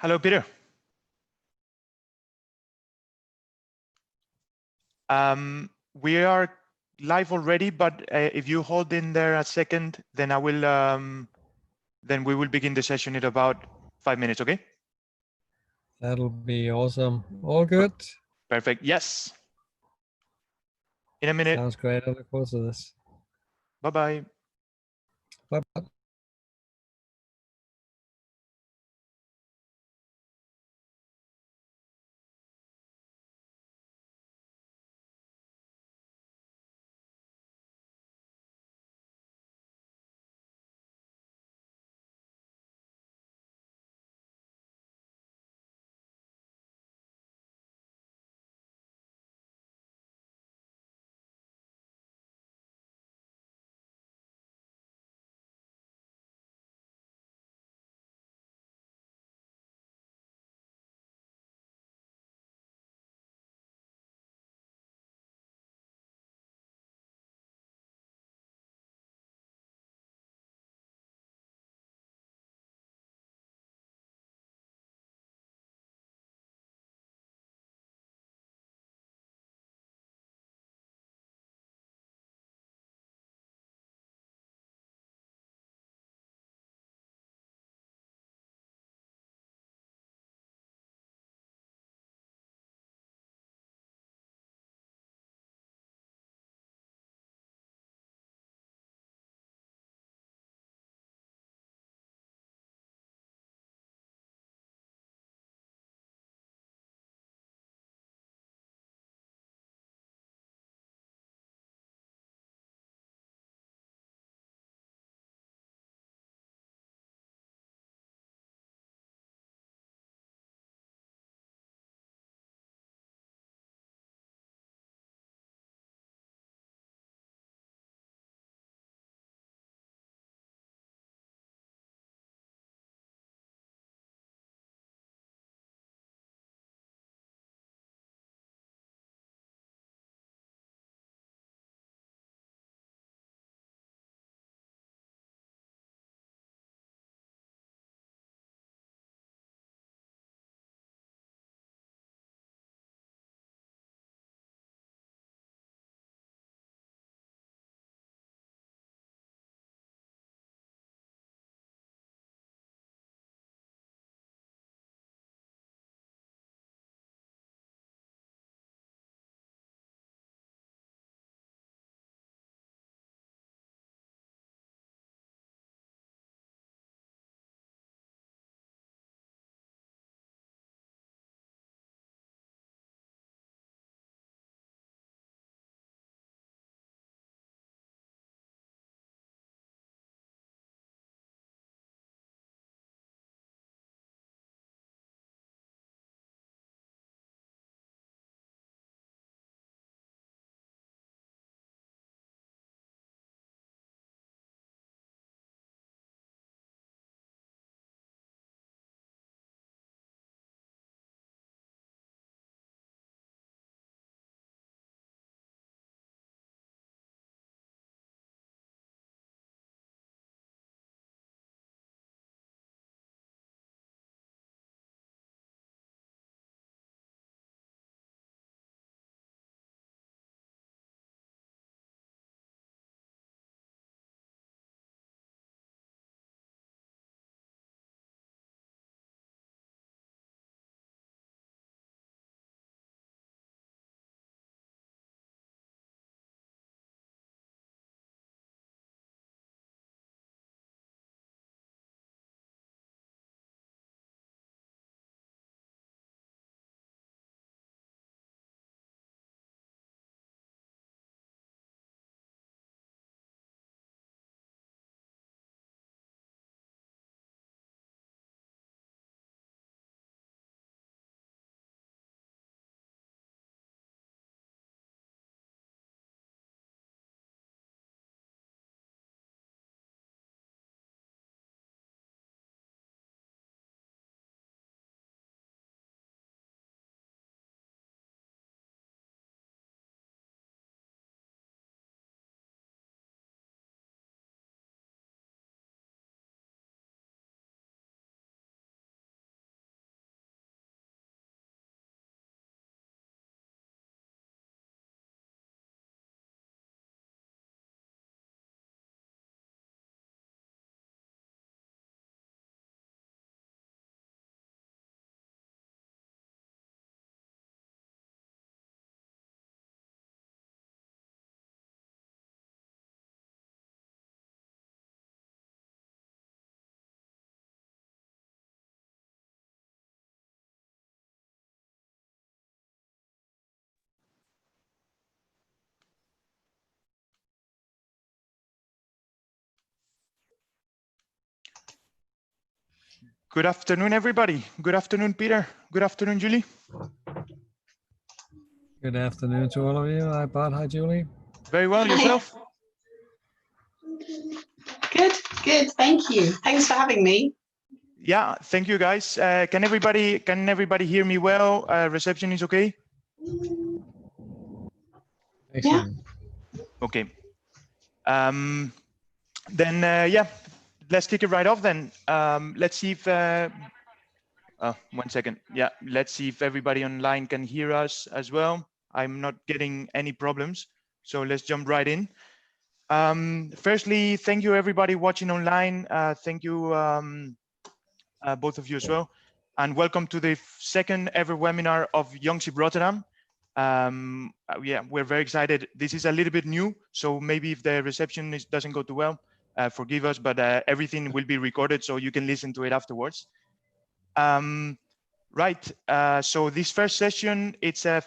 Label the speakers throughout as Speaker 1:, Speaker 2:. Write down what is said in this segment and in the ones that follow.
Speaker 1: Hello, Peter. We are live already, but if you hold in there a second, then I will. Then we will begin the session in about 5 minutes. Okay.
Speaker 2: That'll be awesome. All good.
Speaker 1: Perfect. Yes. In a minute.
Speaker 2: Sounds great. I look forward to this.
Speaker 1: Bye-bye.
Speaker 2: Bye-bye.
Speaker 1: Good afternoon, everybody. Good afternoon, Peter. Good afternoon, Julie.
Speaker 2: Good afternoon to all of you. Hi, Bart. Hi, Julie.
Speaker 1: Very well, yourself?
Speaker 3: Good. Thank you. Thanks for having me.
Speaker 1: Yeah, thank you, guys. Can everybody hear me well? Reception is okay?
Speaker 2: Excellent.
Speaker 1: Okay. Then yeah, let's kick it right off then. Let's see if 1 second. Yeah, let's see if everybody online can hear us as well. I'm not getting any problems, so let's jump right in. Firstly, thank you everybody watching online. Thank you both of you as well, and welcome to the second ever webinar of Youngship Rotterdam. Yeah, we're very excited. This is a little bit new, so maybe if the reception doesn't go too well, forgive us, but everything will be recorded so you can listen to it afterwards. Right, so this first session, it's a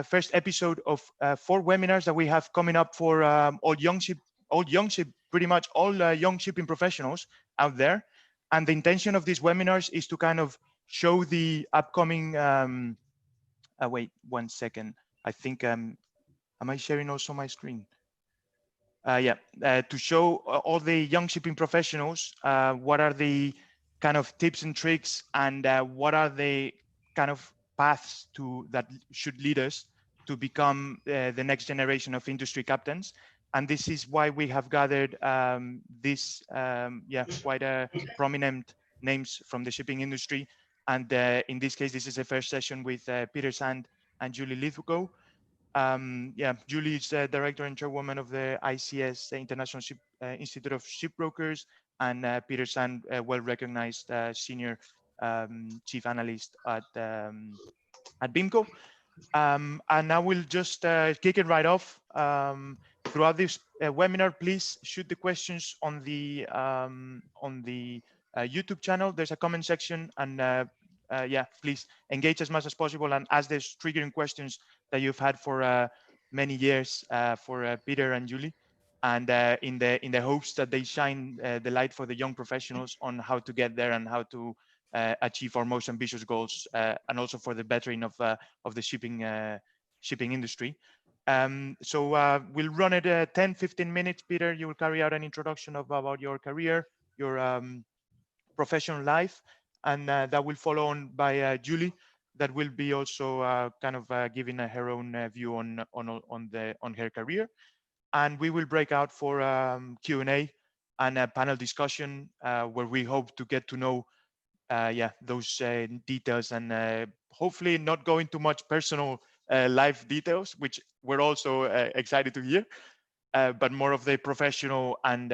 Speaker 1: first episode of 4 webinars that we have coming up for all Youngship, pretty much all young shipping professionals out there. And the intention of these webinars is to kind of show the upcoming, wait 1 second. I think, am I sharing also my screen? Yeah, to show all the young shipping professionals what are the kind of tips and tricks and what are the kind of paths that should lead us to become the next generation of industry captains. And this is why we have gathered this, yeah, quite a prominent names from the shipping industry. And in this case, this is the first session with Peter Sand and Julie Lithgow. Yeah, Julie is the director and chairwoman of the ICS, the International Institute of Shipbrokers, and Peter Sand, well-recognized senior chief analyst at BIMCO. And I will just kick it right off. Throughout this webinar, please shoot the questions on the YouTube channel. There's a comment section, and yeah, please engage as much as possible and ask those triggering questions that you've had for many years for Peter and Julie, and in the hopes that they shine the light for the young professionals on how to get there and how to achieve our most ambitious goals, and also for the bettering of the shipping industry. So we'll run it 10-15 minutes. Peter, you will carry out an introduction about your career, your professional life, and that will follow on by Julie, that will be also kind of giving her own view on her career. And we will break out for Q&A and a panel discussion where we hope to get to know yeah, those details, and hopefully not go into much personal life details, which we're also excited to hear, but more of the professional and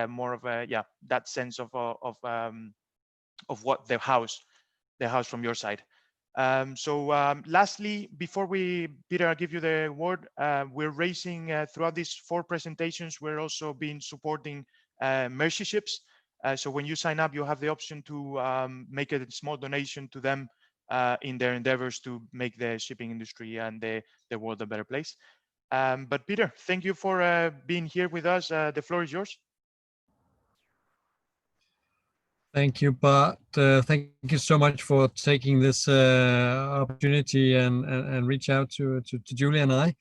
Speaker 1: more of a, yeah, that sense of what the house from your side. So lastly, before Peter, I'll give you the word. We're raising throughout these 4 presentations, we're also been supporting mercy ships. So when you sign up, you have the option to make a small donation to them in their endeavors to make the shipping industry and the world a better place. But Peter, thank you for being here with us. The floor is yours.
Speaker 2: Thank you, Bart. Thank you so much for taking this opportunity and reach out to Julie and I.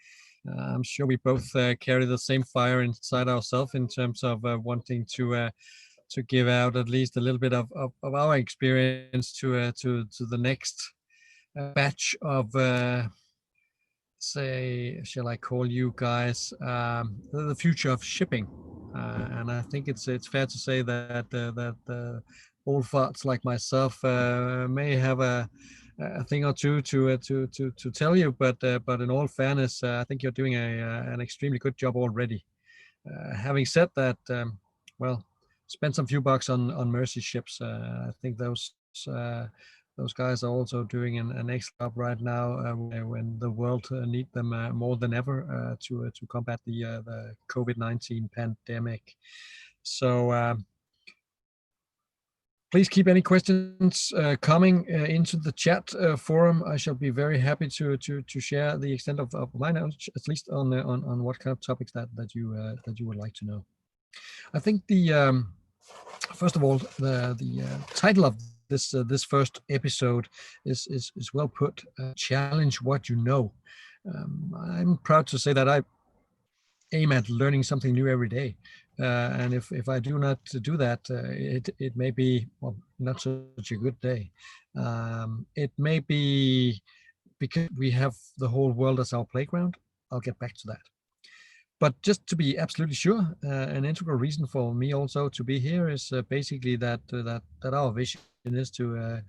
Speaker 2: I'm sure we both carry the same fire inside ourselves in terms of wanting to give out at least a little bit of our experience to the next batch of say, shall I call you guys the future of shipping. And I think it's fair to say that old farts like myself may have a thing or two to tell you, but in all fairness, I think you're doing an extremely good job already. Having said that, well, spend some few bucks on mercy ships. I think those guys are also doing an excellent job right now when the world need them more than ever to combat the COVID-19 pandemic. So please keep any questions coming into the chat forum. I shall be very happy to share the extent of my knowledge, at least on what kind of topics that you would like to know. I think the first of all, the title of this first episode is well put. Challenge what you know. I'm proud to say that I aim at learning something new every day. And if I do not do that, it may be, well, not such a good day. It may be because we have the whole world as our playground. I'll get back to that. But just to be absolutely sure, an integral reason for me also to be here is basically that our vision is to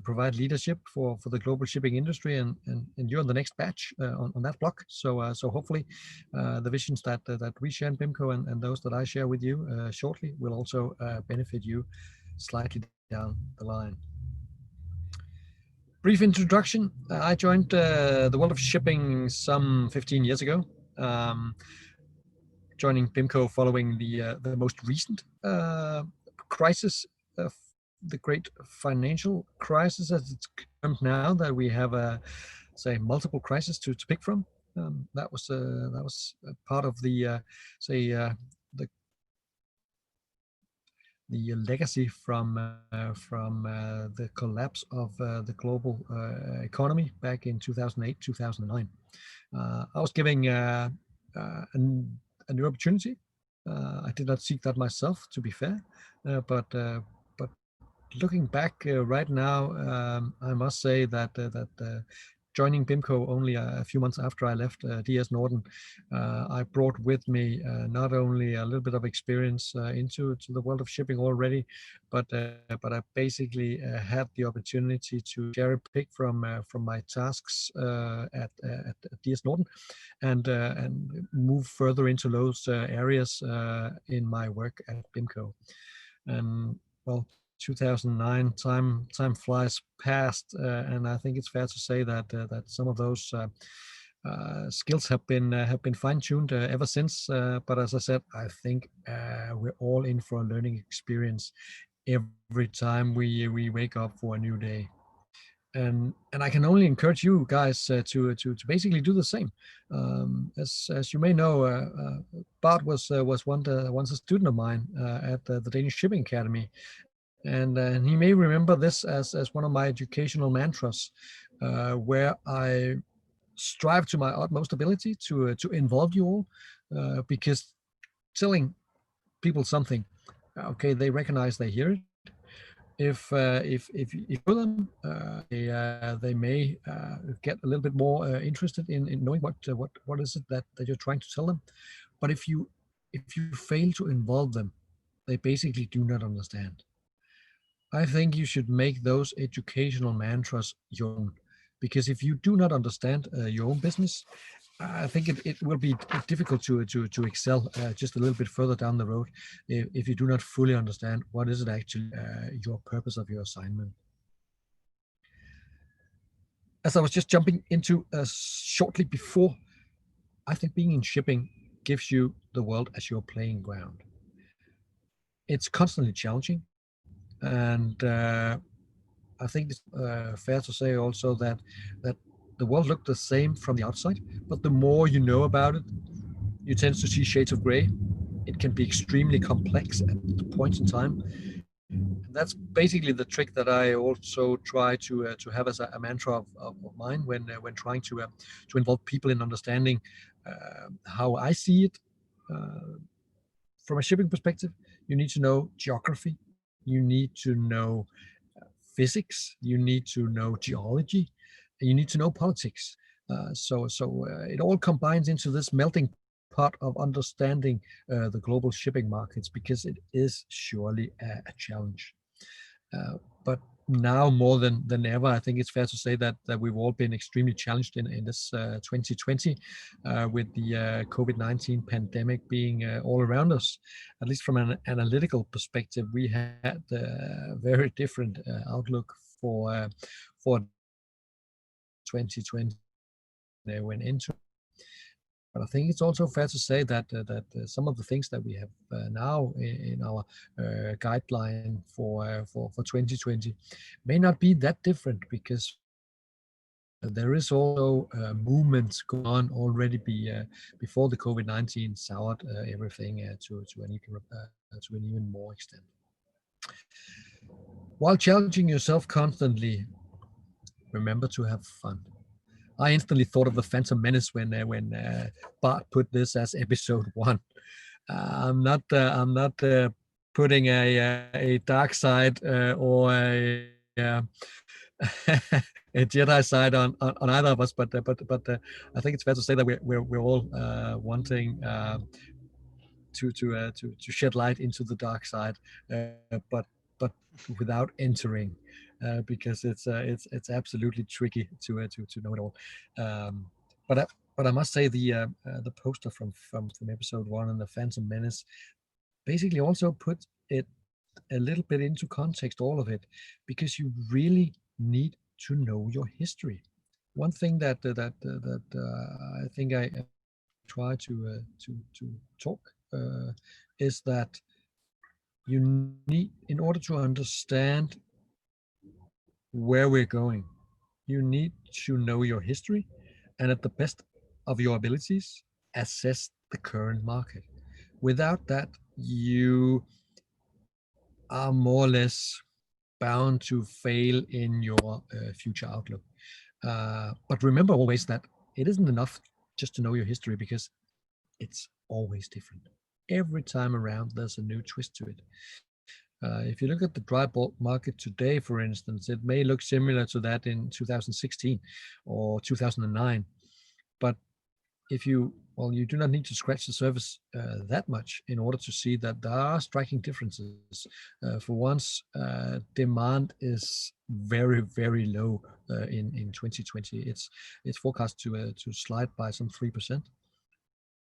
Speaker 2: provide leadership for the global shipping industry, and you're the next batch on that block. So hopefully the visions that we share in BIMCO and those that I share with you shortly will also benefit you slightly down the line. Brief introduction. I joined the world of shipping some 15 years ago. Joining BIMCO following the most recent crisis, the great financial crisis, as it's termed now, that we have say multiple crises to pick from. That was a part of the the legacy from the collapse of the global economy back in 2008, 2009. I was giving a new opportunity. I did not seek that myself, to be fair, but looking back right now, I must say that joining BIMCO only a few months after I left DS Norden, I brought with me not only a little bit of experience into the world of shipping already, but I basically had the opportunity to cherry pick from my tasks at DS Norden, and move further into those areas in my work at BIMCO. And well, 2009, time flies past, and I think it's fair to say that some of those skills have been fine-tuned ever since. But as I said, I think we're all in for a learning experience every time we wake up for a new day. And I can only encourage you guys to basically do the same. As you may know, Bart was once a student of mine at the Danish Shipping Academy, and he may remember this as one of my educational mantras, where I strive to my utmost ability to involve you all, because telling people something, okay, they recognize, they hear it. If you know them, they may get a little bit more interested in knowing what is it that you're trying to tell them. But if you fail to involve them, they basically do not understand. I think you should make those educational mantras your own, because if you do not understand your own business, I think it will be difficult to excel just a little bit further down the road if you do not fully understand what is it actually your purpose of your assignment. As I was just jumping into shortly before, I think being in shipping gives you the world as your playing ground. It's constantly challenging, and I think it's fair to say also that the world looked the same from the outside, but the more you know about it, you tend to see shades of gray. It can be extremely complex at points in time. And that's basically the trick that I also try to have as a mantra of mine when trying to involve people in understanding how I see it. From a shipping perspective, you need to know geography, you need to know physics, you need to know geology, and you need to know politics. So it all combines into this melting pot of understanding the global shipping markets, because it is surely a challenge. But now more than ever, I think it's fair to say that we've all been extremely challenged in this 2020 with the COVID-19 pandemic being all around us. At least from an analytical perspective, we had a very different outlook for 2020 they went into. But I think it's also fair to say that some of the things that we have now in our guideline for 2020 may not be that different, because there is also movements going on already before the COVID-19 soured everything to an even more extent. While challenging yourself constantly, remember to have fun. I instantly thought of the Phantom Menace when Bart put this as episode 1. I'm not putting a dark side or a Jedi side on either of us, but I think it's fair to say that we're all wanting to shed light into the dark side, but without entering, because it's absolutely tricky to know it all. But I must say the poster from episode 1 and the Phantom Menace basically also put it a little bit into context, all of it, because you really need to know your history. One thing I think I try to talk is that you need, in order to understand where we're going, you need to know your history, and at the best of your abilities, assess the current market. Without that, you are more or less bound to fail in your future outlook. But remember always that it isn't enough just to know your history, because it's always different. Every time around, there's a new twist to it. If you look at the dry bulk market today, for instance, it may look similar to that in 2016 or 2009. But you do not need to scratch the surface that much in order to see that there are striking differences. For once, demand is very, very low in 2020. It's forecast to slide by some 3%.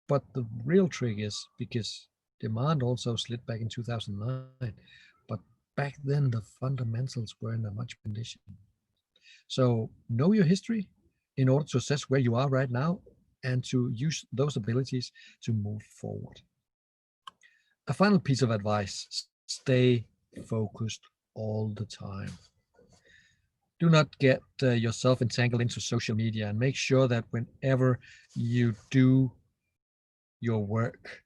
Speaker 2: But the real trick is because demand also slid back in 2009, but back then the fundamentals were in a much better condition. So know your history in order to assess where you are right now and to use those abilities to move forward. A final piece of advice: stay focused all the time. Do not get yourself entangled into social media, and make sure that whenever you do your work,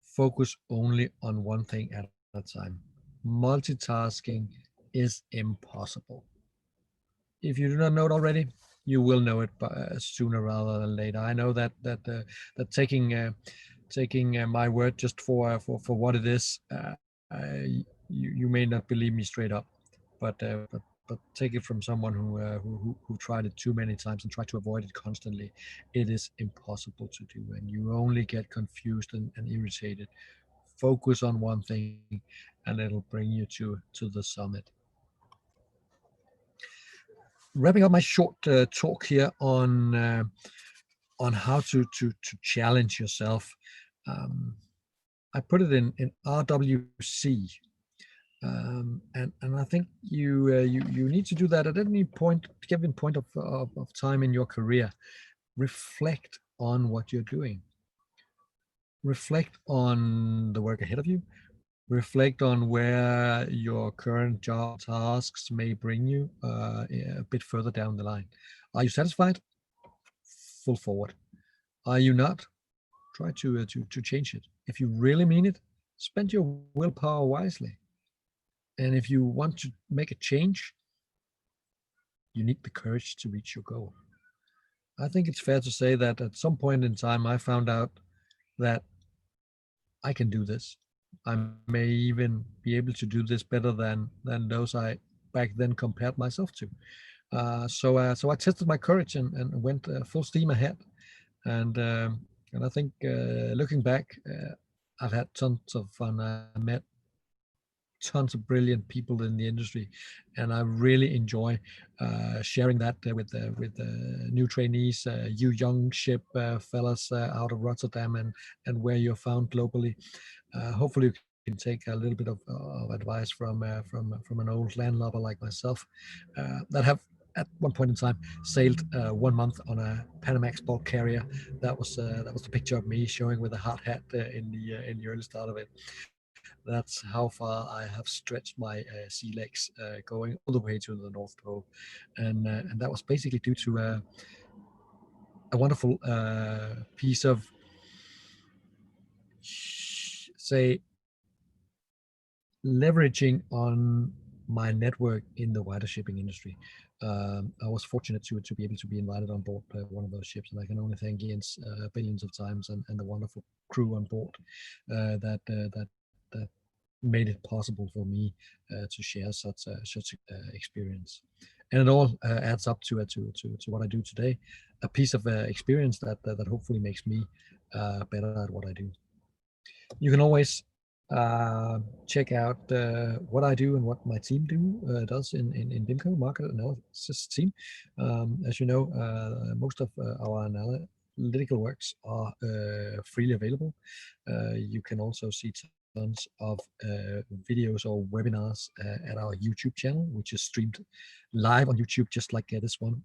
Speaker 2: focus only on one thing at a time. Multitasking is impossible. If you do not know it already, you will know it sooner rather than later. I know that taking my word just for what it is, you may not believe me straight up, but take it from someone who tried it too many times and tried to avoid it constantly. It is impossible to do, and you only get confused and irritated. Focus on one thing, and it'll bring you to the summit. Wrapping up my short talk here on how to challenge yourself. I put it in RWC, and I think you need to do that at any point, given point of time in your career. Reflect on what you're doing. Reflect on the work ahead of you. Reflect on where your current job tasks may bring you a bit further down the line. Are you satisfied? Full forward. Are you not? Try to change it. If you really mean it, spend your willpower wisely. And if you want to make a change, you need the courage to reach your goal. I think it's fair to say that at some point in time, I found out that I can do this. I may even be able to do this better than those I back then compared myself to. So I tested my courage and went full steam ahead. And I think looking back, I've had tons of fun. I met tons of brilliant people in the industry, and I really enjoy sharing that with new trainees, you Youngship fellas out of Rotterdam and where you're found globally. Hopefully you can take a little bit of advice from an old landlubber like myself that have at one point in time sailed 1 month on a Panamax bulk carrier. That was the picture of me showing with a hard hat in the early start of it. That's how far I have stretched my sea legs, going all the way to the North Pole, and that was basically due to a wonderful piece of, say, leveraging on my network in the wider shipping industry. I was fortunate to be able to be invited on board one of those ships, and I can only thank Jens billions of times, and the wonderful crew on board that made it possible for me to share such experience. And it all adds up to what I do today, a piece of experience that hopefully makes me better at what I do. You can always check out what I do and what my team does in BIMCO, market analysis team. As you know, most of our analytical works are freely available. You can also see tons of videos or webinars at our YouTube channel, which is streamed live on YouTube, just like this one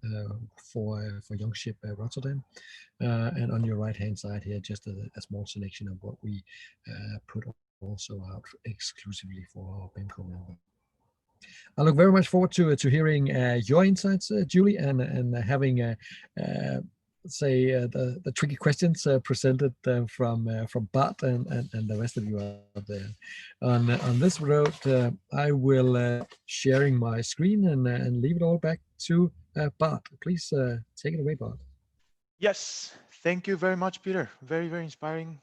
Speaker 2: for Youngship Rotterdam. And on your right-hand side here, just a small selection of what we put also out exclusively for our BIMCO member. I look very much forward to hearing your insights, Julie, and having the tricky questions presented from Bart and the rest of you out there. On this road, I will sharing my screen and leave it all back to Bart. Please take it away, Bart.
Speaker 1: Yes, thank you very much, Peter. Very, very inspiring,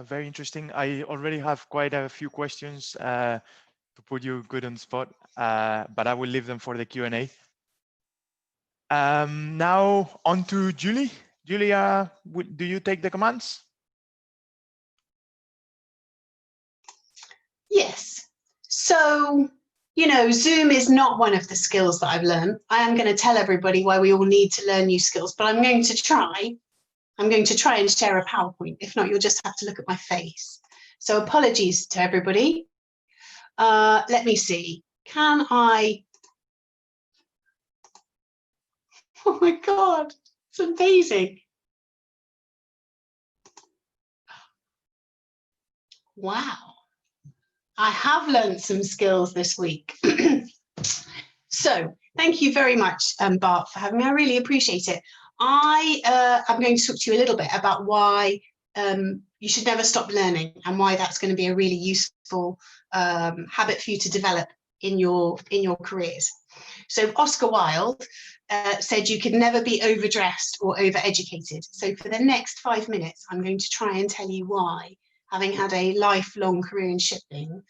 Speaker 1: very interesting. I already have quite a few questions to put you good on the spot, but I will leave them for the Q&A. Now on to Julie. Julia, do you take the commands?
Speaker 3: Yes. So, you know, Zoom is not one of the skills that I've learned. I am going to tell everybody why we all need to learn new skills, but I'm going to try and share a PowerPoint. If not, you'll just have to look at my face. So apologies to everybody. Let me see. Can I? Oh my God, it's amazing. Wow. I have learned some skills this week. So thank you very much, Bart, for having me. I really appreciate it. I'm going to talk to you a little bit about why you should never stop learning and why that's going to be a really useful habit for you to develop in your careers. So Oscar Wilde said you could never be overdressed or overeducated. So for the next 5 minutes, I'm going to try and tell you why, having had a lifelong career in shipping,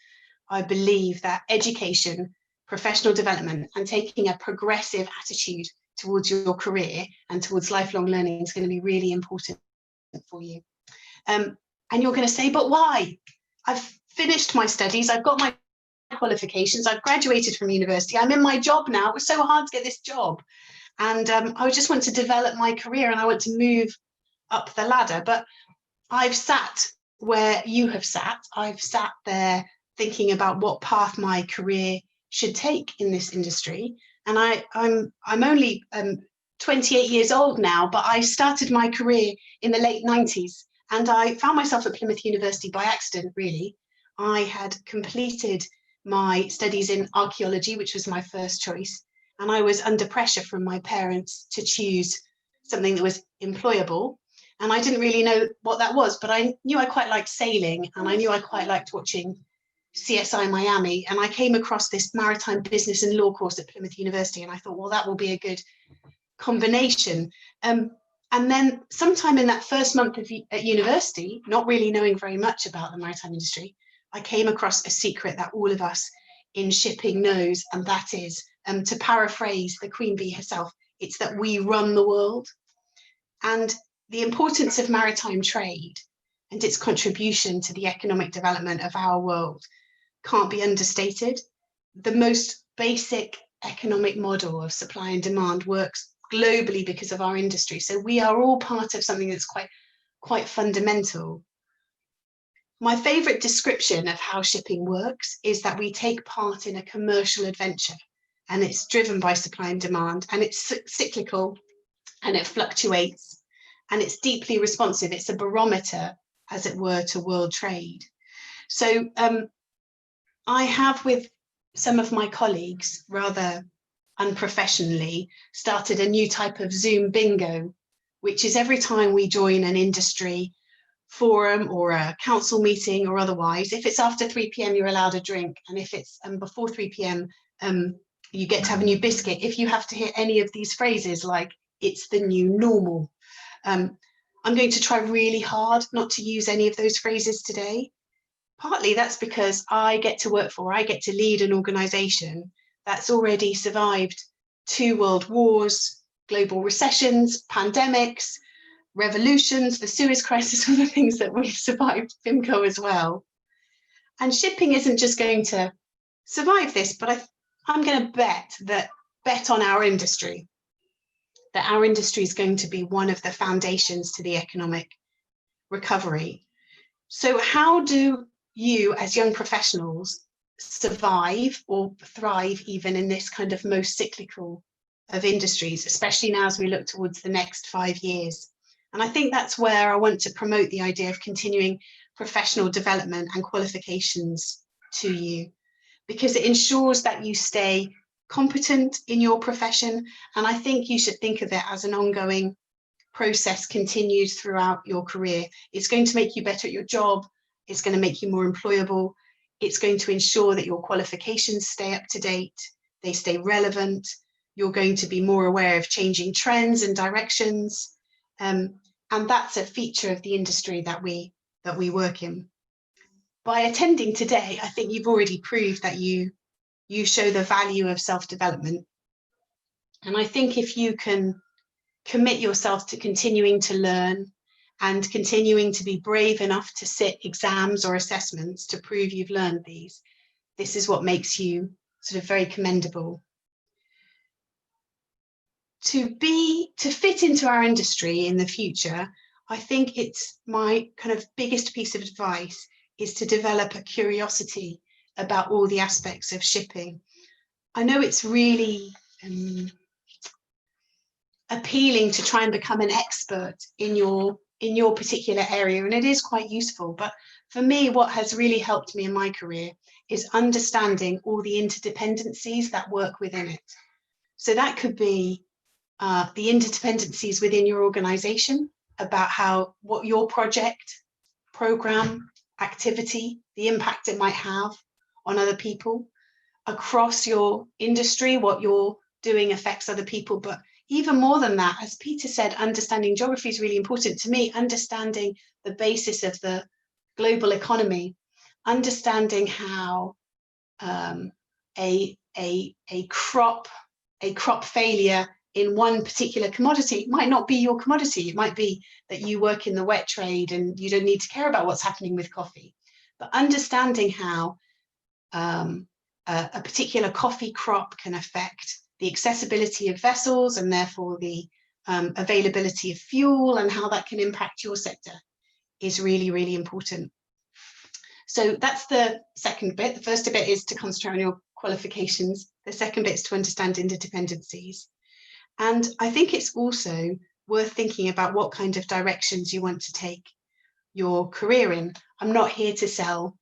Speaker 3: I believe that education, professional development, and taking a progressive attitude towards your career and towards lifelong learning is going to be really important for you. And you're going to say, but why? I've finished my studies, I've got my qualifications, I've graduated from university, I'm in my job now, it was so hard to get this job. And I just want to develop my career and I want to move up the ladder. But I've sat where you have sat. I've sat there thinking about what path my career should take in this industry. And I'm only 28 years old now, but I started my career in the late 90s. And I found myself at Plymouth University by accident, really. I had completed my studies in archaeology, which was my first choice. And I was under pressure from my parents to choose something that was employable. And I didn't really know what that was, but I knew I quite liked sailing and I knew I quite liked watching CSI Miami. And I came across this maritime business and law course at Plymouth University. And I thought, well, that will be a good combination. And then sometime in that first month at university, not really knowing very much about the maritime industry, I came across a secret that all of us in shipping knows, and that is, to paraphrase the Queen Bee herself, it's that we run the world. And the importance of maritime trade and its contribution to the economic development of our world can't be understated. The most basic economic model of supply and demand works globally because of our industry. So we are all part of something that's quite fundamental. My favorite description of how shipping works is that we take part in a commercial adventure, and it's driven by supply and demand, and it's cyclical, and it fluctuates, and it's deeply responsive. It's a barometer, as it were, to world trade. So I have, with some of my colleagues, rather unprofessionally, started a new type of Zoom bingo, which is every time we join an industry forum or a council meeting or otherwise, if it's after 3 p.m, you're allowed a drink. And if it's before 3 p.m, you get to have a new biscuit. If you have to hear any of these phrases like it's the new normal, I'm going to try really hard not to use any of those phrases today. Partly that's because I get to lead an organization that's already survived 2 world wars, global recessions, pandemics, revolutions, the Suez Crisis, all the things that we've survived, PIMCO as well. And shipping isn't just going to survive this, but I'm going to bet on our industry, that our industry is going to be one of the foundations to the economic recovery. So how do you, as young professionals, survive or thrive even in this kind of most cyclical of industries, especially now as we look towards the next 5 years? And I think that's where I want to promote the idea of continuing professional development and qualifications to you, because it ensures that you stay competent in your profession. And I think you should think of it as an ongoing process, continued throughout your career. It's going to make you better at your job. It's going to make you more employable. It's going to ensure that your qualifications stay up to date. They stay relevant. You're going to be more aware of changing trends and directions. And that's a feature of the industry that we work in. By attending today, I think you've already proved that you show the value of self-development. And I think if you can commit yourself to continuing to learn and continuing to be brave enough to sit exams or assessments to prove you've learned these, this is what makes you sort of very commendable. To fit into our industry in the future, I think it's my kind of biggest piece of advice is to develop a curiosity about all the aspects of shipping. I know it's really appealing to try and become an expert in your particular area, and it is quite useful. But for me, what has really helped me in my career is understanding all the interdependencies that work within it. So that could be the interdependencies within your organization about what your project, program, activity, the impact it might have on other people. Across your industry, what you're doing affects other people. But even more than that, as Peter said, understanding geography is really important to me. Understanding the basis of the global economy, understanding how a crop failure in one particular commodity might not be your commodity. It might be that you work in the wet trade and you don't need to care about what's happening with coffee. But understanding how a particular coffee crop can affect the accessibility of vessels and therefore the availability of fuel, and how that can impact your sector is really, really important. So that's the second bit. The first bit is to concentrate on your qualifications. The second bit is to understand interdependencies. And I think it's also worth thinking about what kind of directions you want to take your career in. I'm not here to sell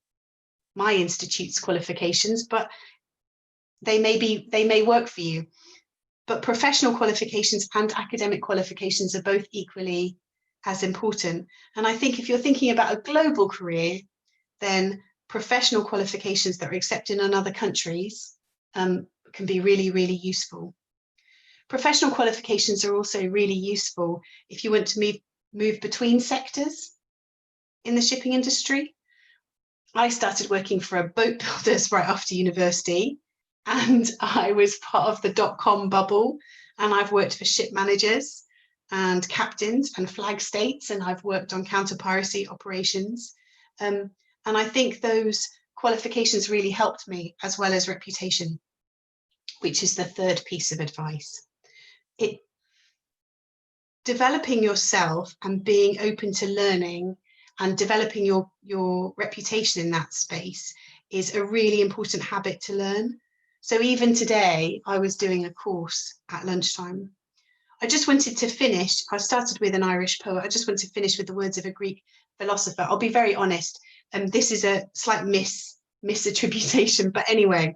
Speaker 3: my institute's qualifications, but they may work for you. But professional qualifications and academic qualifications are both equally as important. And I think if you're thinking about a global career, then professional qualifications that are accepted in other countries can be really, really useful. Professional qualifications are also really useful if you want to move between sectors in the shipping industry. I started working for a boat builders right after university, and I was part of the .com bubble, and I've worked for ship managers and captains and flag states, and I've worked on counter-piracy operations. And I think those qualifications really helped me, as well as reputation, which is the third piece of advice. Developing yourself and being open to learning and developing your reputation in that space is a really important habit to learn. So even today, I was doing a course at lunchtime. I just wanted to finish. I started with an Irish poet. I just want to finish with the words of a Greek philosopher. I'll be very honest. This is a slight misattribution. But anyway,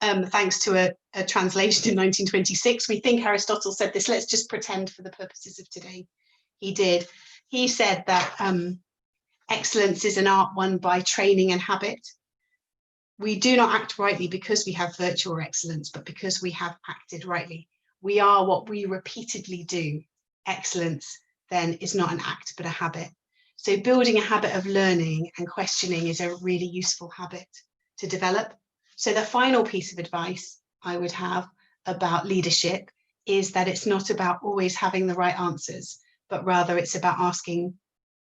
Speaker 3: thanks to a translation in 1926, we think Aristotle said this. Let's just pretend for the purposes of today he did. He said that excellence is an art won by training and habit. We do not act rightly because we have virtual excellence, but because we have acted rightly. We are what we repeatedly do. Excellence then is not an act, but a habit. So building a habit of learning and questioning is a really useful habit to develop. So the final piece of advice I would have about leadership is that it's not about always having the right answers, but rather it's about asking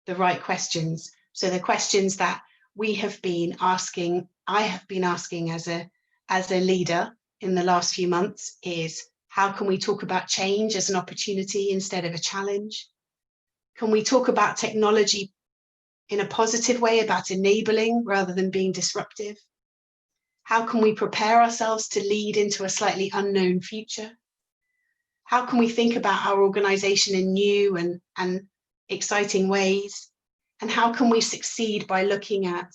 Speaker 3: the right questions. So the questions that we have been asking, I have been asking as a leader in the last few months is, how can we talk about change as an opportunity instead of a challenge? Can we talk about technology in a positive way, about enabling rather than being disruptive? How can we prepare ourselves to lead into a slightly unknown future? How can we think about our organization in new and exciting ways? And how can we succeed by looking at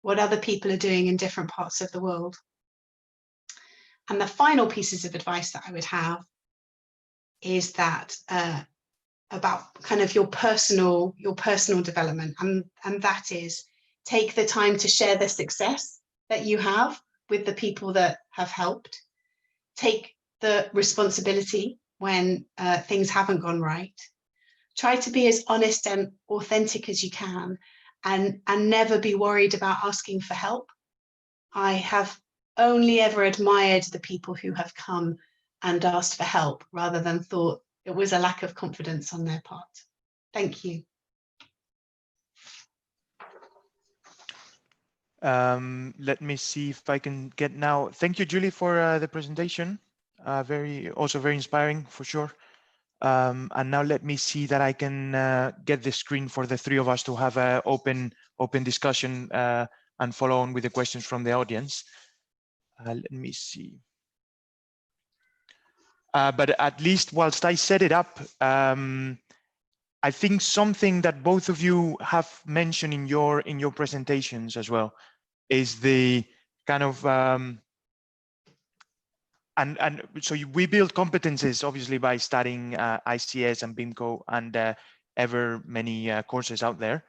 Speaker 3: what other people are doing in different parts of the world? And the final pieces of advice that I would have is that about kind of your personal development, and that is, take the time to share the success that you have with the people that have helped. Take the responsibility when things haven't gone right. Try to be as honest and authentic as you can, and never be worried about asking for help. I have only ever admired the people who have come and asked for help rather than thought it was a lack of confidence on their part. Thank you.
Speaker 1: Let me see if I can get now. Thank you, Julie, for the presentation. Also very inspiring for sure. And now let me see that I can get the screen for the three of us to have an open discussion and follow on with the questions from the audience. Let me see. But at least whilst I set it up, I think something that both of you have mentioned in your presentations as well is the kind of and so we build competences obviously by studying ICS and BIMCO and ever many courses out there.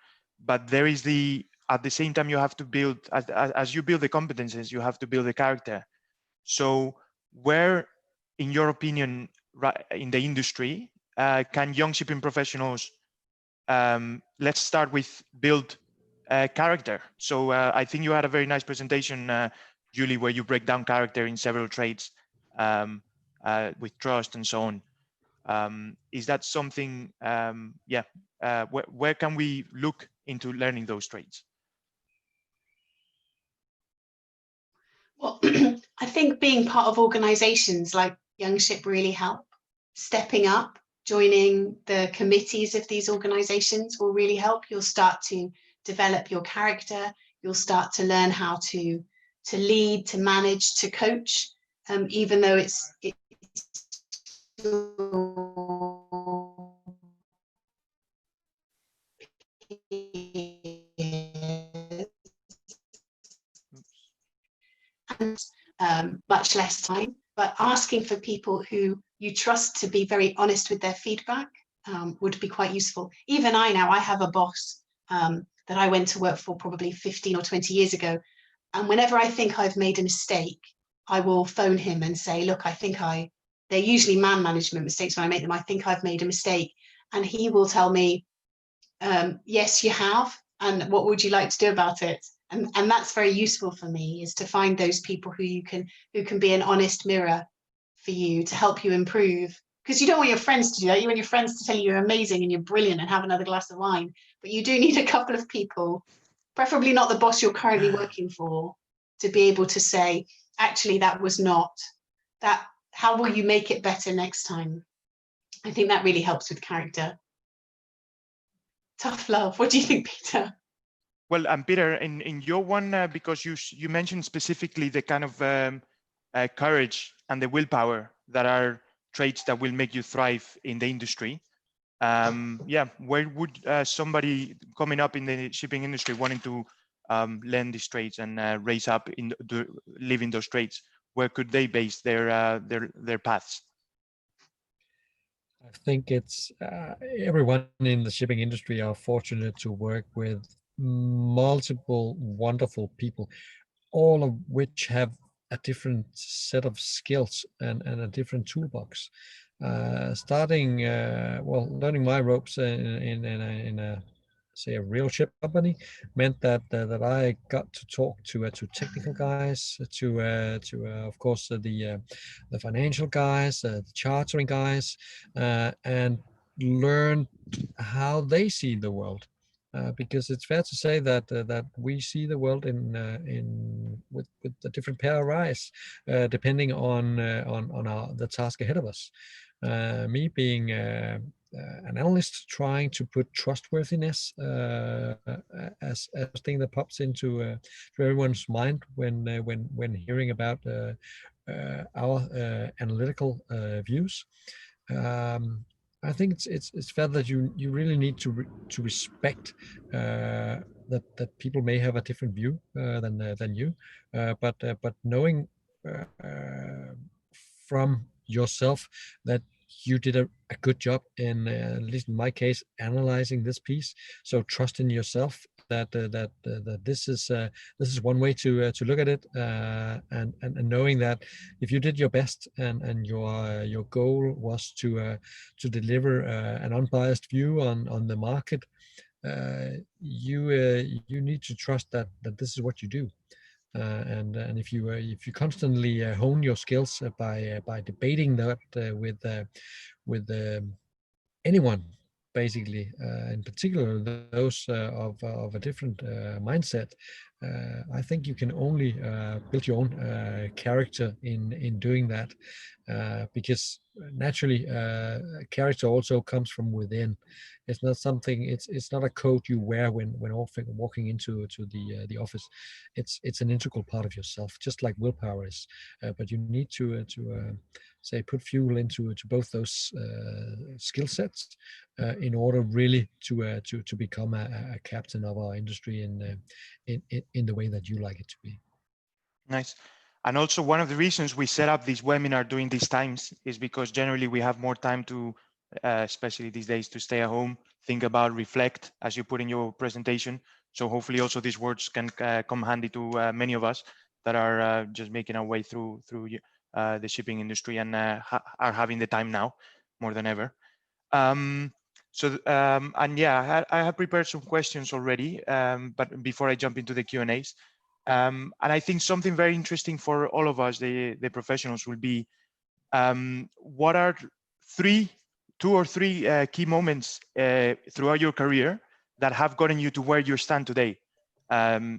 Speaker 1: But there is at the same time you have to build, as you build the competences, you have to build the character. So where, in your opinion, in the industry, can young shipping professionals, let's start with build character. So I think you had a very nice presentation, Julie, where you break down character in several traits with trust and so on. Is that something, where can we look into learning those traits?
Speaker 3: Well, I think being part of organizations like Youngship really help. Stepping up, joining the committees of these organizations will really help. You'll start to develop your character. You'll start to learn how to lead, to manage, to coach, even though it's much less time, but asking for people who you trust to be very honest with their feedback would be quite useful. Even I have a boss that I went to work for probably 15 or 20 years ago. And whenever I think I've made a mistake, I will phone him and say, look, they're usually man management mistakes when I make them. I think I've made a mistake. And he will tell me, yes, you have. And what would you like to do about it? And that's very useful for me, is to find those people who can be an honest mirror for you to help you improve. Because you don't want your friends to do that. You want your friends to tell you you're amazing and you're brilliant and have another glass of wine. But you do need a couple of people, preferably not the boss you're currently working for, to be able to say, actually, that was not that. How will you make it better next time? I think that really helps with character. Tough love. What do you think, Peter?
Speaker 1: Well, and Peter, in your one, because you mentioned specifically the kind of courage and the willpower that are traits that will make you thrive in the industry. Where would somebody coming up in the shipping industry wanting to learn these trades and raise up live in those trades? Where could they base their paths?
Speaker 2: I think it's everyone in the shipping industry are fortunate to work with multiple wonderful people, all of which have a different set of skills and a different toolbox. Learning my ropes in a say a real ship company meant that I got to talk to technical guys, to of course the financial guys, the chartering guys, and learn how they see the world. Because it's fair to say that we see the world with a different pair of eyes, depending on the task ahead of us. Me being an analyst trying to put trustworthiness as a thing that pops into to everyone's mind when hearing about our analytical views. I think it's fair that you really need to respect that people may have a different view than you, but knowing from yourself that you did a good job in at least in my case analyzing this piece. So trust in yourself that this is one way to look at it, and knowing that if you did your best and your goal was to deliver an unbiased view on the market, you need to trust that this is what you do. And if you constantly hone your skills by debating that with anyone, basically, in particular those of a different mindset, I think you can only build your own character in doing that, because naturally character also comes from within. It's not something. It's not a coat you wear when walking into the office. It's an integral part of yourself, just like willpower is. But you need to say put fuel into both those skill sets in order really to become a captain of our industry in the way that you like it to be.
Speaker 1: Nice. And also one of the reasons we set up this webinar during these times is because generally we have more time to, especially these days, to stay at home, think about, reflect, as you put in your presentation. So hopefully also these words can come handy to many of us that are just making our way through the shipping industry and are having the time now more than ever. And yeah, I have prepared some questions already, but before I jump into the Q&As, and I think something very interesting for all of us, the professionals, will be what are two or three key moments throughout your career that have gotten you to where you stand today. I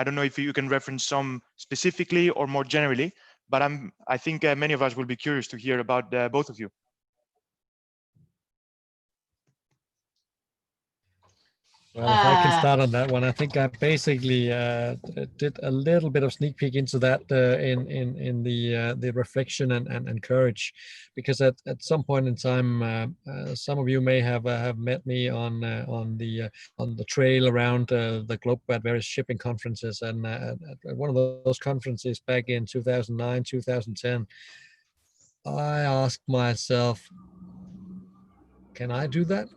Speaker 1: don't know if you can reference some specifically or more generally, but I think many of us will be curious to hear about both of you.
Speaker 2: Well, if I can start on that one, I think I basically did a little bit of sneak peek into that in the reflection and courage, because at some point in time, some of you may have met me on the trail around the globe at various shipping conferences, and at one of those conferences back in 2009, 2010, I asked myself, "Can I do that?"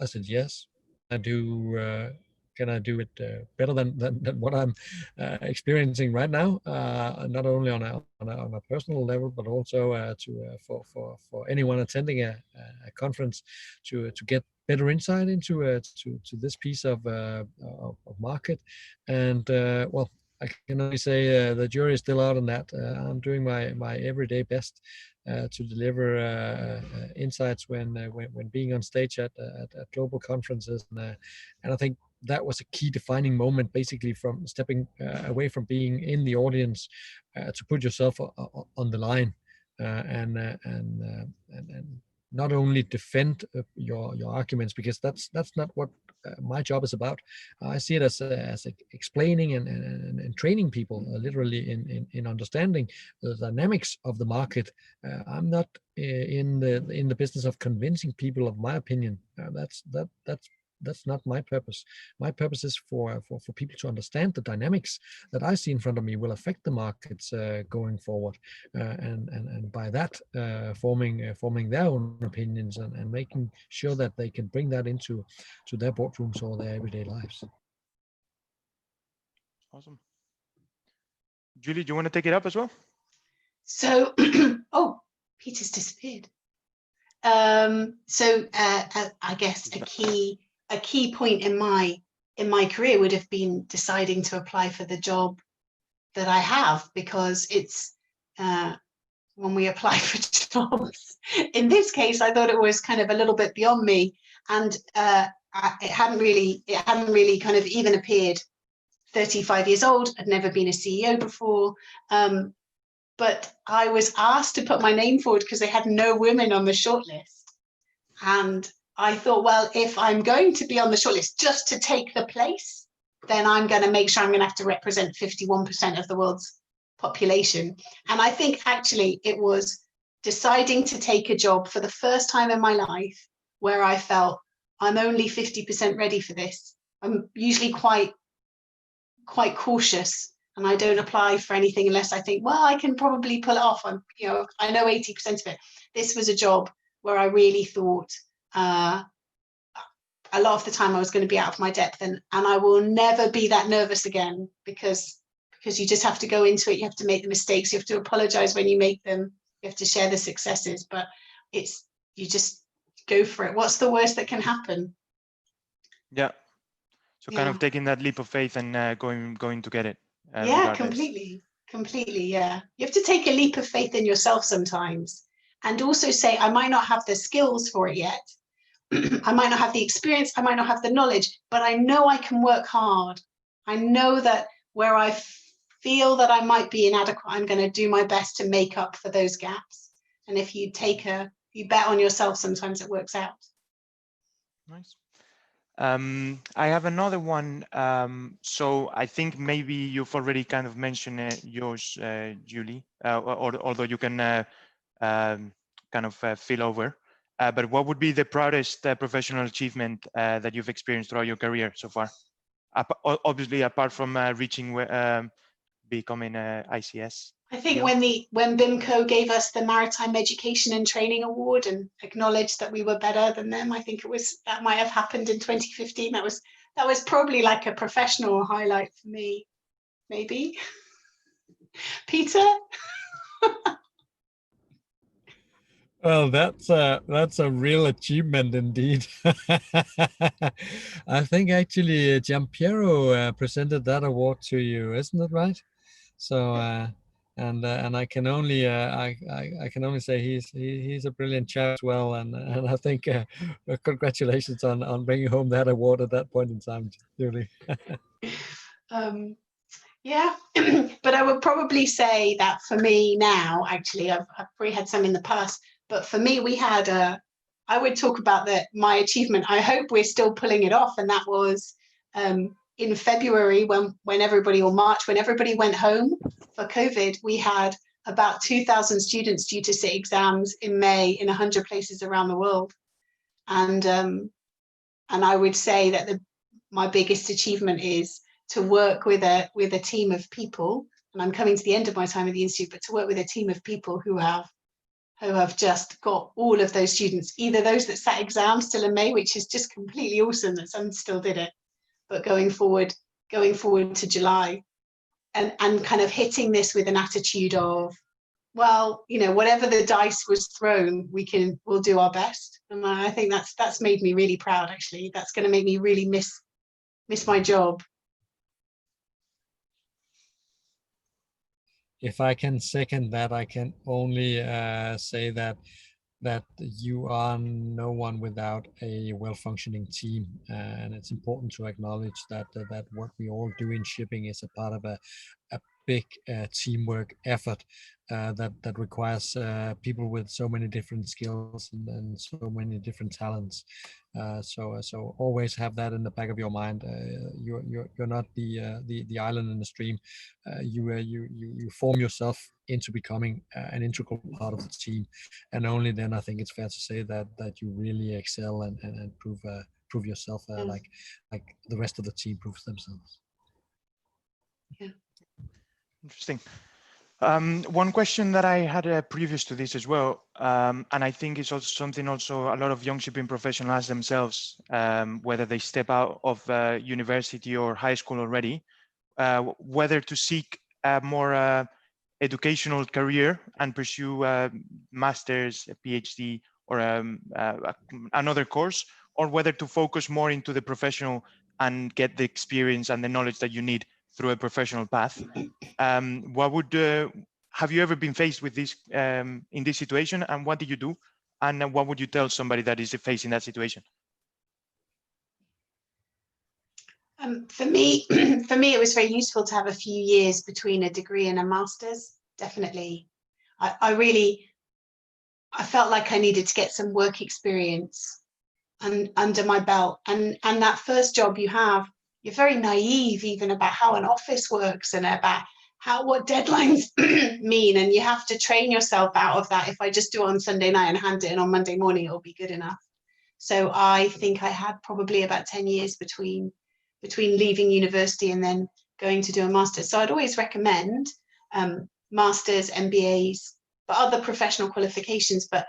Speaker 2: I said, "Yes." Can I do it better than what I'm experiencing right now? Not only on a personal level, but also for anyone attending a conference to get better insight into to this piece of market. And well, I can only say the jury is still out on that. I'm doing my everyday best to deliver insights when being on stage at global conferences, and I think that was a key defining moment, basically from stepping away from being in the audience to put yourself on the line and not only defend your arguments, because that's not what my job is about. I see it as explaining and training people literally in understanding the dynamics of the market. I'm not in the business of convincing people of my opinion. That's that's not my purpose. My purpose is for people to understand the dynamics that I see in front of me will affect the markets going forward, and by that forming their own opinions and making sure that they can bring that into their boardrooms or their everyday lives.
Speaker 1: Awesome. Julie, do you want to take it up as well?
Speaker 3: So, oh, Peter's disappeared. I guess a key point in my career would have been deciding to apply for the job that I have, because it's when we apply for jobs, in this case, I thought it was kind of a little bit beyond me, and it hadn't really kind of even appeared. 35 years old, I'd never been a CEO before. But I was asked to put my name forward because they had no women on the shortlist. And I thought, well, if I'm going to be on the shortlist just to take the place, then I'm going to make sure I'm going to have to represent 51% of the world's population. And I think actually it was deciding to take a job for the first time in my life where I felt I'm only 50% ready for this. I'm usually quite cautious, and I don't apply for anything unless I think, well, I can probably pull it off. I know 80% of it. This was a job where I really thought a lot of the time I was going to be out of my depth, and I will never be that nervous again, because you just have to go into it. You have to make the mistakes. You have to apologize when you make them. You have to share the successes, but you just go for it. What's the worst that can happen?
Speaker 1: Yeah. So kind of taking that leap of faith and going to get it.
Speaker 3: Yeah, completely. Yeah. You have to take a leap of faith in yourself sometimes, and also say, I might not have the skills for it yet. I might not have the experience. I might not have the knowledge, but I know I can work hard. I know that where I feel that I might be inadequate, I'm going to do my best to make up for those gaps. And if you bet on yourself, sometimes it works out.
Speaker 1: Nice. I have another one. So I think maybe you've already kind of mentioned yours, Julie, although you can kind of fill over. But what would be the proudest professional achievement that you've experienced throughout your career so far? Obviously, apart from reaching becoming ICS.
Speaker 3: I think when BIMCO gave us the Maritime Education and Training Award and acknowledged that we were better than them, I think that might have happened in 2015. That was probably like a professional highlight for me, maybe. Peter?
Speaker 2: Well, that's a real achievement indeed. I think actually Giampiero presented that award to you, isn't it right? So and I can only I can only say he's a brilliant chap as well, and I think congratulations on bringing home that award at that point in time, Julie.
Speaker 3: Yeah, but I would probably say that for me now, actually, I've probably had some in the past, but for me, I would talk about my achievement. I hope we're still pulling it off. And that was in February when everybody, or March, when everybody went home for COVID, we had about 2,000 students due to sit exams in May in 100 places around the world. And I would say that my biggest achievement is to work with a team of people, and I'm coming to the end of my time at the Institute, but to work with a team of people who have just got all of those students, either those that sat exams still in May, which is just completely awesome that some still did it, but going forward to July, and kind of hitting this with an attitude of, well, whatever the dice was thrown, we'll do our best. And I think that's made me really proud, actually. That's going to make me really miss my job.
Speaker 2: If I can second that, I can only say that you are no one without a well-functioning team, and it's important to acknowledge that what we all do in shipping is a part of a big teamwork effort that requires people with so many different skills and so many different talents. So always have that in the back of your mind. You're not the island in the stream. You form yourself into becoming an integral part of the team, and only then I think it's fair to say that you really excel and prove prove yourself like the rest of the team proves themselves.
Speaker 1: Interesting. One question that I had previous to this as well, and I think it's also something also a lot of young shipping professionals ask themselves, whether they step out of university or high school already, whether to seek a more educational career and pursue a master's, a PhD, or another course, or whether to focus more into the professional and get the experience and the knowledge that you need through a professional path. What would have you ever been faced with this in this situation, and what did you do, and what would you tell somebody that is facing that situation?
Speaker 3: For me, it was very useful to have a few years between a degree and a master's. Definitely, I felt like I needed to get some work experience under my belt, and that first job you have, you're very naive even about how an office works and about what deadlines mean, and you have to train yourself out of that. If I just do it on Sunday night and hand it in on Monday morning, it'll be good enough. So I think I had probably about 10 years between leaving university and then going to do a master's. So I'd always recommend masters, MBAs, but other professional qualifications, but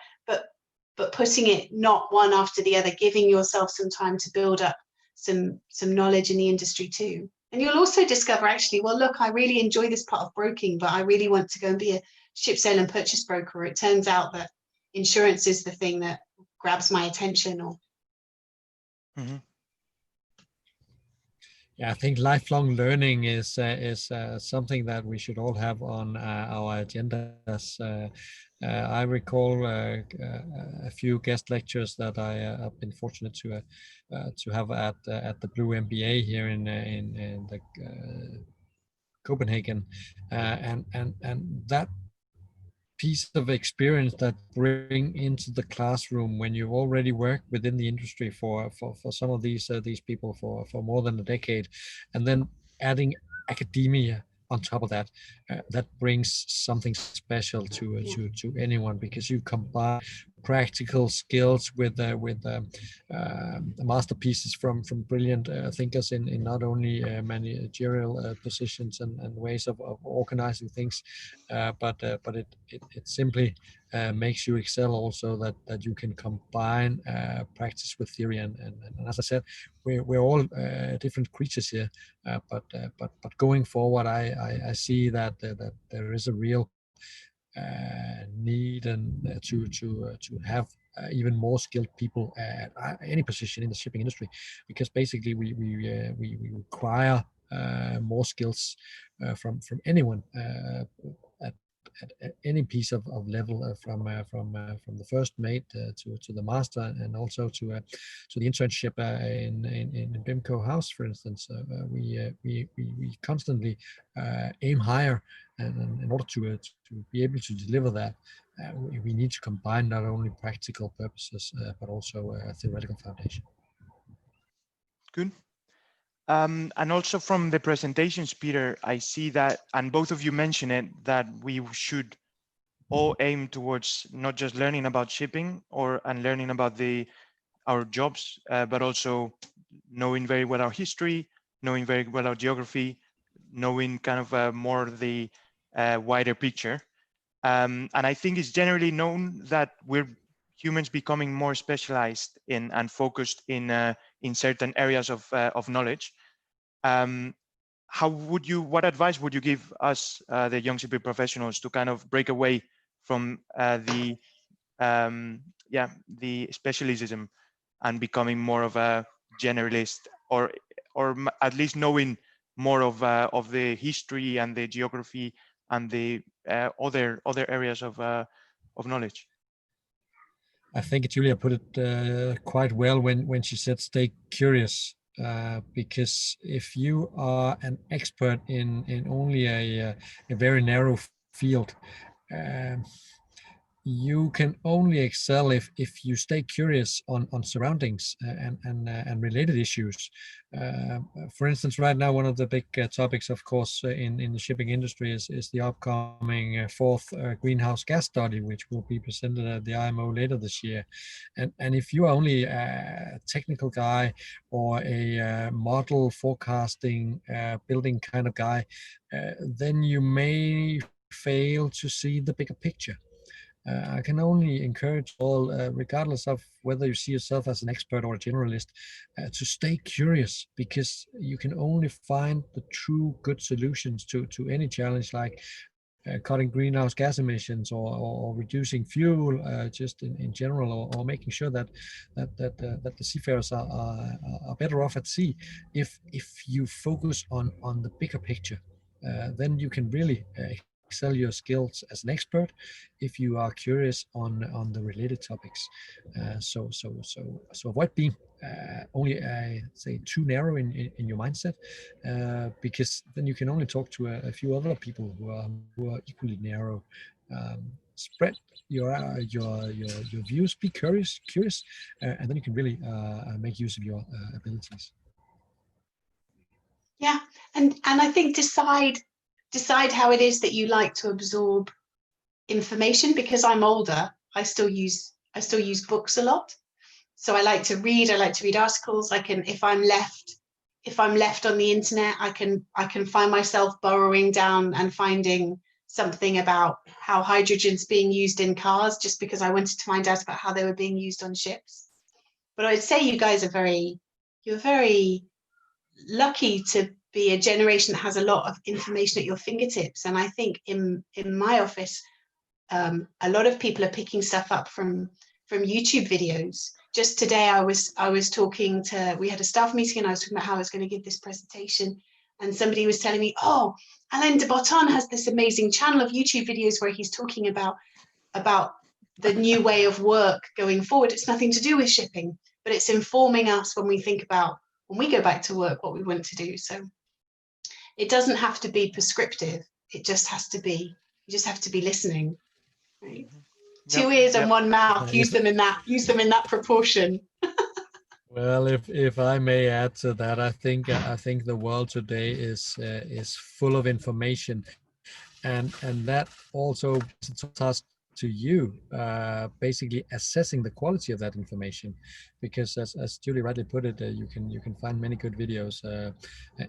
Speaker 3: putting it not one after the other, giving yourself some time to build up some knowledge in the industry too. And you'll also discover, actually, well, look, I really enjoy this part of broking, but I really want to go and be a ship sale and purchase broker. It turns out that insurance is the thing that grabs my attention. Or
Speaker 2: Yeah, I think lifelong learning is something that we should all have on our agendas. I recall a few guest lectures that I have been fortunate to have at the Blue MBA here in the Copenhagen, and that piece of experience that bring into the classroom when you already work within the industry for some of these people for more than a decade, and then adding academia on top of that, that brings something special to anyone, because you combine practical skills with masterpieces from brilliant thinkers in not only managerial positions and ways of organizing things, but it simply makes you excel also, that you can combine practice with theory, and as I said, we're all different creatures here, but going forward, I see that there is a real need and to have even more skilled people at any position in the shipping industry, because basically we require more skills from anyone at any piece of level, from the first mate to the master, and also to the internship in BIMCO House, for instance. We constantly aim higher, and in order to be able to deliver that, we need to combine not only practical purposes but also a theoretical foundation.
Speaker 1: Good. And also from the presentations, Peter, I see that, and both of you mentioned it, that we should all aim towards not just learning about shipping and learning about our jobs, but also knowing very well our history, knowing very well our geography, knowing kind of more the wider picture. And I think it's generally known that we're humans becoming more specialized in and focused in certain areas of knowledge. What advice would you give us, the young shipping professionals, to kind of break away from the specialism and becoming more of a generalist, or at least knowing more of the history and the geography and the other areas of knowledge?
Speaker 2: I think Julia put it quite well when she said stay curious, because if you are an expert in only a very narrow field, you can only excel if you stay curious on surroundings and related issues. For instance, right now, one of the big topics, of course, in the shipping industry is the upcoming fourth greenhouse gas study, which will be presented at the IMO later this year. And if you are only a technical guy or a model forecasting building kind of guy, then you may fail to see the bigger picture. I can only encourage all, regardless of whether you see yourself as an expert or a generalist, to stay curious, because you can only find the true good solutions to any challenge, like cutting greenhouse gas emissions or reducing fuel, just in general, or making sure that the seafarers are better off at sea. If you focus on the bigger picture, then you can really excel your skills as an expert if you are curious on the related topics. So avoid being only say too narrow in your mindset, because then you can only talk to a few other people who are equally narrow. Spread your views, be curious, and then you can really make use of your abilities.
Speaker 3: Yeah, and I think decide how it is that you like to absorb information. Because I'm older, I still use books a lot. So I like to read articles. I can, if I'm left on the internet, I can find myself burrowing down and finding something about how hydrogen's being used in cars, just because I wanted to find out about how they were being used on ships. But I'd say you guys you're very lucky to be a generation that has a lot of information at your fingertips. And I think in my office, a lot of people are picking stuff up from YouTube videos. Just today, I was talking to, we had a staff meeting, and I was talking about how I was going to give this presentation, and somebody was telling me, oh, Alain de Botton has this amazing channel of YouTube videos where he's talking about the new way of work going forward. It's nothing to do with shipping, but it's informing us when we think about, when we go back to work, what we want to do. So it doesn't have to be prescriptive. It just has to be, you just have to be listening, right? Yep. 2 ears and 1 mouth. Use them in that proportion.
Speaker 2: Well, if I may add to that, I think the world today is full of information, and that also taught us to you, basically assessing the quality of that information, because as Julie rightly put it, you can find many good videos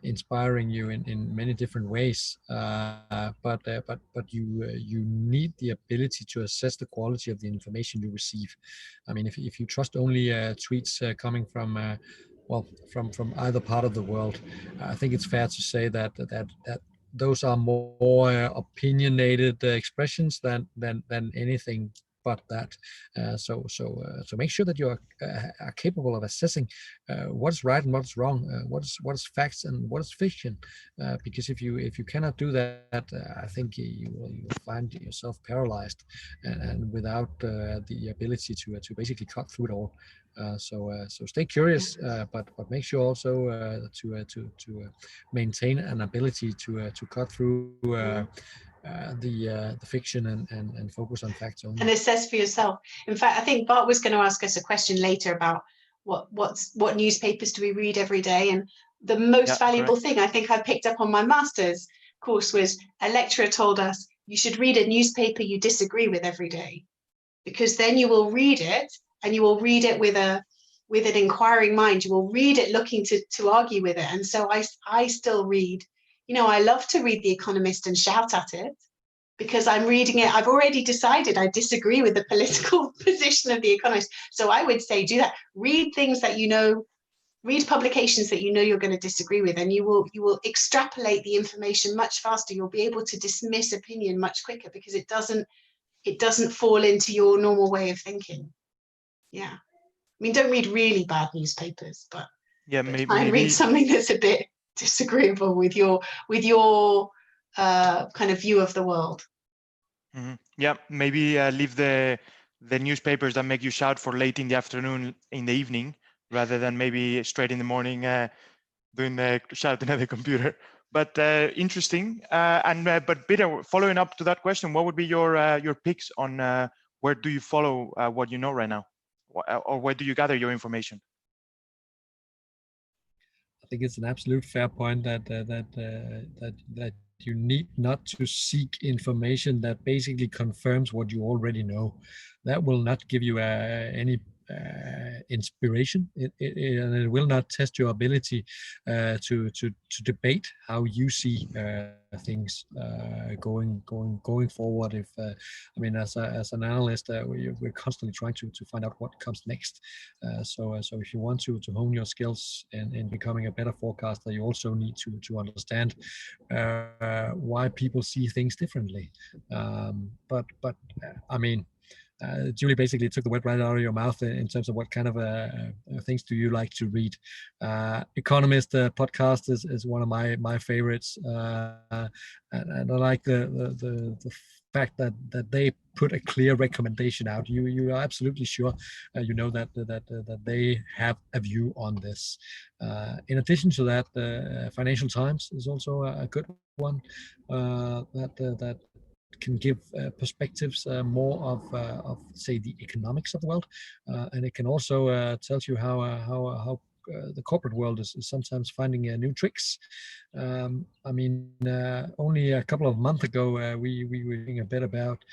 Speaker 2: inspiring you in many different ways, but you need the ability to assess the quality of the information you receive. I mean, if you trust only tweets coming from from either part of the world, I think it's fair to say that those are more opinionated expressions than anything but that. So make sure that you are capable of assessing what's right and what's wrong, what is facts and what is fiction. Because if you cannot do that, I think you will find yourself paralyzed and without the ability to basically cut through it all. So stay curious, but make sure also to maintain an ability to cut through the fiction and focus on facts only.
Speaker 3: And assess for yourself. In fact, I think Bart was going to ask us a question later about what newspapers do we read every day, and the most valuable thing I think I picked up on my master's course was a lecturer told us you should read a newspaper you disagree with every day, because then you will read it, and you will read it with an inquiring mind. You will read it looking to argue with it. And so I still read, I love to read The Economist and shout at it, because I'm reading it. I've already decided I disagree with the political position of The Economist. So I would say do that. Read things that read publications that you're going to disagree with, and you will extrapolate the information much faster. You'll be able to dismiss opinion much quicker, because it doesn't fall into your normal way of thinking. Yeah. I mean, don't read really bad newspapers, but maybe read something that's a bit disagreeable with your kind of view of the world.
Speaker 1: Mm-hmm. Yeah, maybe leave the newspapers that make you shout for late in the afternoon, in the evening, rather than maybe straight in the morning doing the shouting at the computer. But interesting. But Peter, following up to that question, what would be your picks on where do you follow what you know right now, or where do you gather your information?
Speaker 2: I think it's an absolute fair point that you need not to seek information that basically confirms what you already know. That will not give you any inspiration. And it will not test your ability to debate how you see things going forward. If I mean, as an analyst, we're constantly trying to find out what comes next. So if you want to hone your skills in becoming a better forecaster, you also need to understand why people see things differently. But I mean, Julie basically took the word right out of your mouth in terms of what kind of things do you like to read. Economist podcast is one of my favorites, and I like the fact that they put a clear recommendation out. You are absolutely sure, you know that they have a view on this. In addition to that, Financial Times is also a good one that can give perspectives more of say the economics of the world, and it can also tells you how the corporate world is sometimes finding new tricks. I mean, only a couple of months ago, we were reading a bit about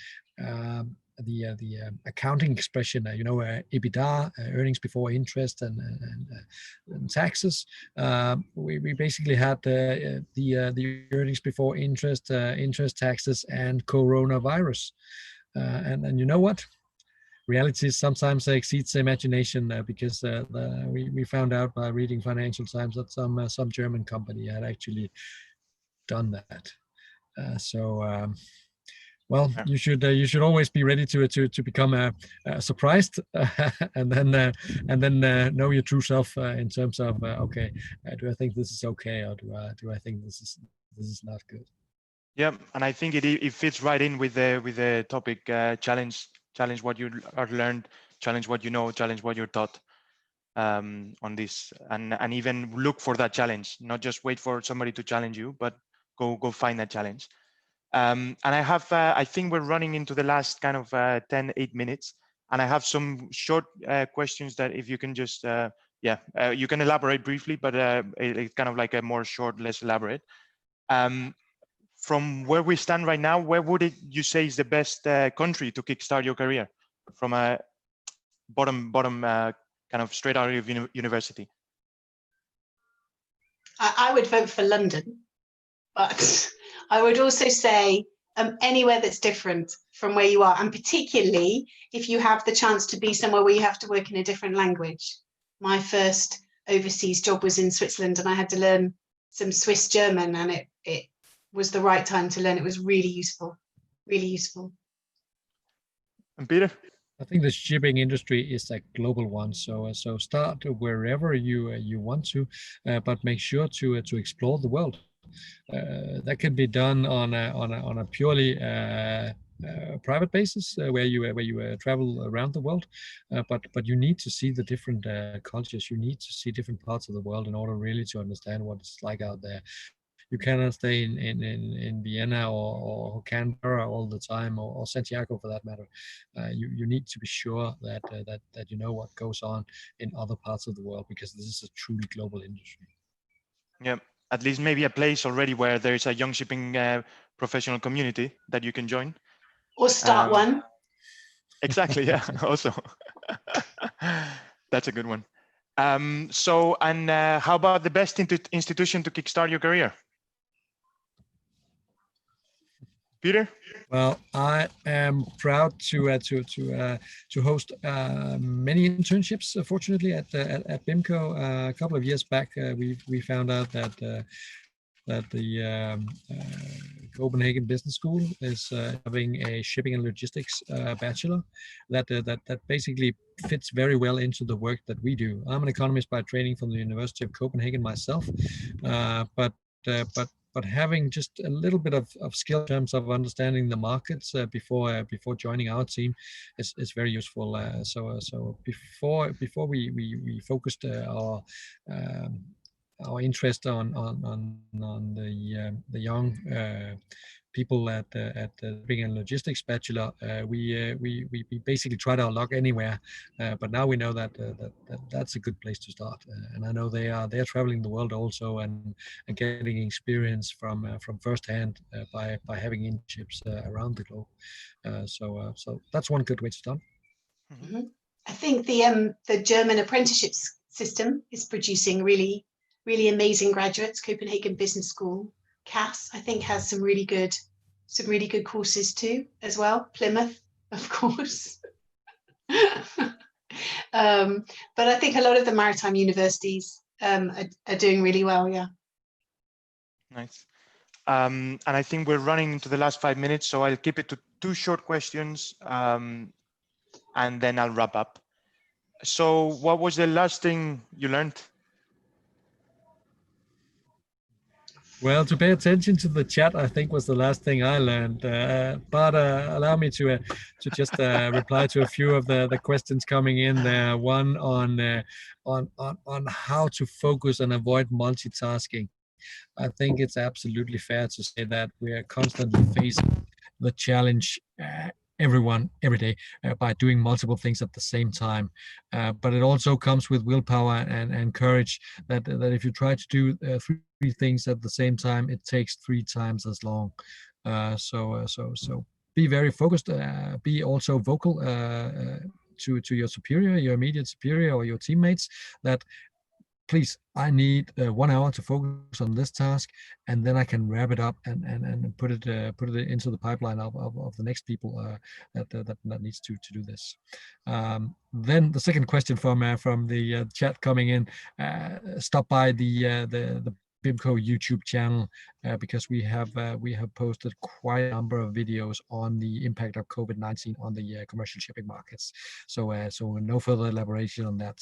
Speaker 2: the accounting expression, EBITDA, earnings before interest and taxes. We basically had the earnings before interest, interest, taxes, and coronavirus. And you know what? Reality sometimes exceeds imagination, because we found out by reading Financial Times that some German company had actually done that. Well,
Speaker 1: Yeah.
Speaker 2: you should always be ready to become surprised, and then know your true self in terms of okay, do I think this is okay, or do I think this is not good?
Speaker 1: Yeah, and I think it fits right in with the topic, challenge what you are learned, challenge what you know, challenge what you're taught, on this, and even look for that challenge, not just wait for somebody to challenge you, but go find that challenge. And I think we're running into the last kind of 8 minutes, and I have some short questions that if you can just, you can elaborate briefly, but it's kind of like a more short, less elaborate. From where we stand right now, where would you say is the best country to kickstart your career from a bottom kind of straight out of university?
Speaker 3: I would vote for London, but I would also say anywhere that's different from where you are, and particularly if you have the chance to be somewhere where you have to work in a different language. My first overseas job was in Switzerland, and I had to learn some Swiss German, and it was the right time to learn. It was really useful, really useful.
Speaker 1: And Peter?
Speaker 2: I think the shipping industry is a global one, so start wherever you want to, but make sure to explore the world. That can be done on a purely private basis, where you travel around the world, but you need to see the different cultures. You need to see different parts of the world in order really to understand what it's like out there. You cannot stay in Vienna or Canberra all the time, or Santiago for that matter. You need to be sure that you know what goes on in other parts of the world, because this is a truly global industry.
Speaker 1: Yeah, at least maybe a place already where there is a young shipping professional community that you can join.
Speaker 3: Or start one.
Speaker 1: Exactly, yeah, also. That's a good one. How about the best institution to kickstart your career? Peter?
Speaker 2: Well, I am proud to host many internships. Fortunately, at BIMCO, a couple of years back, we found out that the Copenhagen Business School is having a shipping and logistics bachelor that basically fits very well into the work that we do. I'm an economist by training from the University of Copenhagen myself, but having just a little bit of skill in terms of understanding the markets before joining our team is very useful. So before we focused our our interest on the young people at Shipping and Logistics Bachelor, we basically tried our luck anywhere, but now we know that's a good place to start. And I know they're traveling the world also and getting experience from firsthand by having internships around the globe. So that's one good way to start.
Speaker 3: Mm-hmm. I think the German apprenticeships system is producing really amazing graduates. Copenhagen Business School, CAS, I think, has some really good courses too as well. Plymouth, of course. But I think a lot of the maritime universities are doing really well. Yeah.
Speaker 1: Nice. And I think we're running into the last 5 minutes, so I'll keep it to 2 short questions, and then I'll wrap up. So what was the last thing you learned?
Speaker 2: Well, to pay attention to the chat, I think was the last thing I learned. But allow me to just reply to a few of the questions coming in there. One on how to focus and avoid multitasking. I think it's absolutely fair to say that we are constantly facing the challenge, everyone, every day, by doing multiple things at the same time. But it also comes with willpower and courage that if you try to do three things at the same time, it takes 3 times as long. So be very focused, be also vocal to your superior, your immediate superior, or your teammates, that please, I need 1 hour to focus on this task, and then I can wrap it up and put it into the pipeline of the next people that needs to do this. Then the second question from the chat coming in: stop by the BIMCO YouTube channel, because we have posted quite a number of videos on the impact of COVID-19 on the commercial shipping markets. So no further elaboration on that.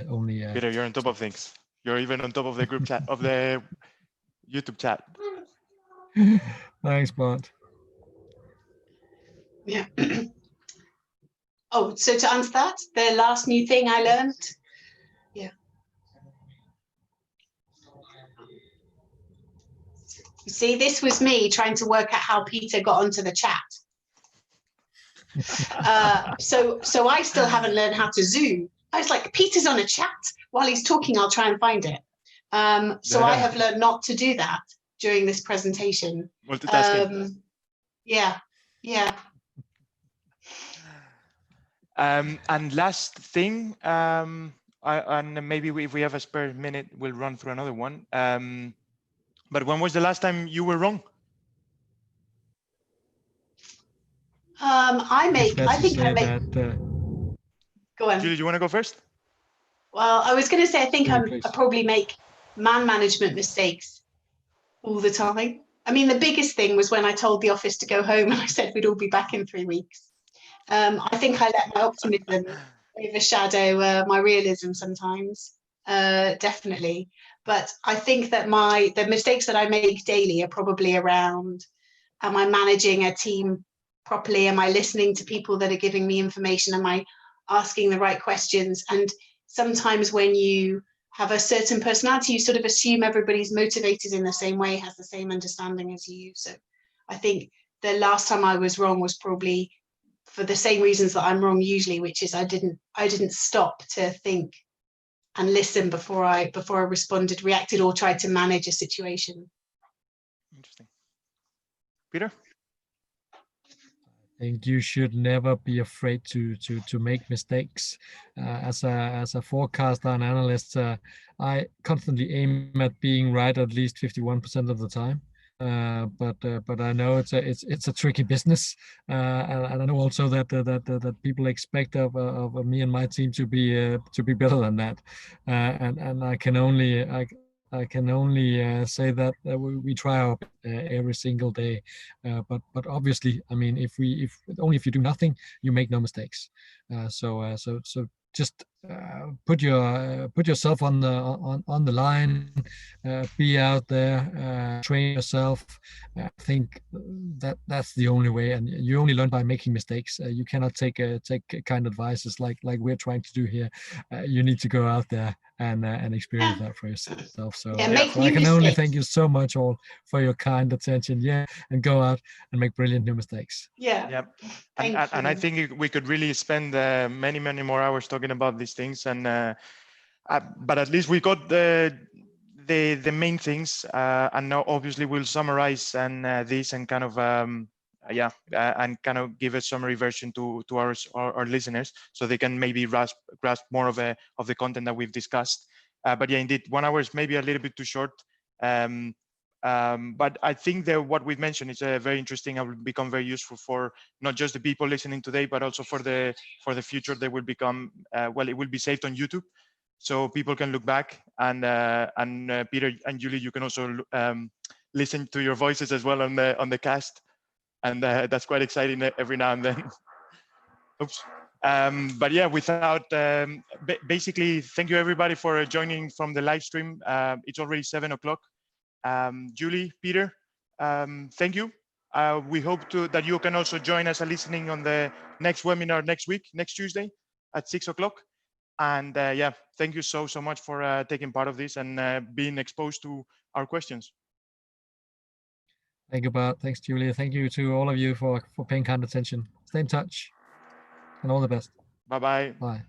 Speaker 2: Only
Speaker 1: Peter, you're on top of things. You're even on top of the group chat, of the YouTube chat.
Speaker 2: Thanks, Bart.
Speaker 3: Yeah. Oh, so to answer that, the last new thing I learned. Yeah. You see, this was me trying to work out how Peter got onto the chat. So I still haven't learned how to Zoom. I was like, Peter's on a chat. While he's talking, I'll try and find it. So I have learned not to do that during this presentation.
Speaker 1: Multitasking.
Speaker 3: Yeah.
Speaker 1: And last thing, and maybe if we have a spare minute, we'll run through another one. But when was the last time you were wrong?
Speaker 3: I think I make. Go on.
Speaker 1: Julie, do you want to go first?
Speaker 3: Well, I was going to say, I think I probably make man management mistakes all the time. I mean, the biggest thing was when I told the office to go home and I said we'd all be back in 3 weeks. I think I let my optimism overshadow my realism sometimes, definitely. But I think that the mistakes that I make daily are probably around, am I managing a team properly? Am I listening to people that are giving me information? Am I asking the right questions? And sometimes when you have a certain personality, you sort of assume everybody's motivated in the same way, has the same understanding as you. So I think the last time I was wrong was probably for the same reasons that I'm wrong usually, which is I didn't stop to think and listen before I responded, reacted, or tried to manage a situation.
Speaker 1: Interesting. Peter?
Speaker 2: I think you should never be afraid to make mistakes. As a forecaster and analyst, I constantly aim at being right at least 51% of the time. But I know it's a tricky business, and I know also that people expect of me and my team to be better than that, and I can only say that we try our best, every single day, but obviously, I mean, if you do nothing, you make no mistakes. So just put yourself on the line, be out there, train yourself. I think that's the only way, and you only learn by making mistakes. You cannot take kind advices like we're trying to do here. You need to go out there and experience that for yourself. So,
Speaker 3: Yeah, make
Speaker 2: so I
Speaker 3: new
Speaker 2: can only
Speaker 3: mistakes.
Speaker 2: thank you so much all for your kind attention. Yeah, and go out and make brilliant new mistakes.
Speaker 3: Yeah.
Speaker 1: Yeah.
Speaker 3: Thank
Speaker 1: And I
Speaker 3: you.
Speaker 1: think we could really spend many more hours talking about these things. And but at least we got the main things. And now obviously we'll summarize and this and kind of and kind of give a summary version to our listeners, so they can maybe grasp more of the content that we've discussed. But yeah, indeed, 1 hour is maybe a little bit too short. But I think that what we've mentioned is very interesting and will become very useful for not just the people listening today, but also for the future. They will become it will be saved on YouTube, so people can look back. And Peter and Julie, you can also listen to your voices as well on the cast, and that's quite exciting every now and then. Oops. But yeah, without basically, thank you everybody for joining from the live stream. It's already 7 o'clock. Julie, Peter, thank you. We hope that you can also join us listening on the next webinar next week, next Tuesday at 6 o'clock. And yeah, thank you so much for taking part of this and being exposed to our questions.
Speaker 2: Thank you, Bart. Thanks, Julia. Thank you to all of you for paying kind attention. Stay in touch, and all the best.
Speaker 1: Bye-bye.
Speaker 2: Bye.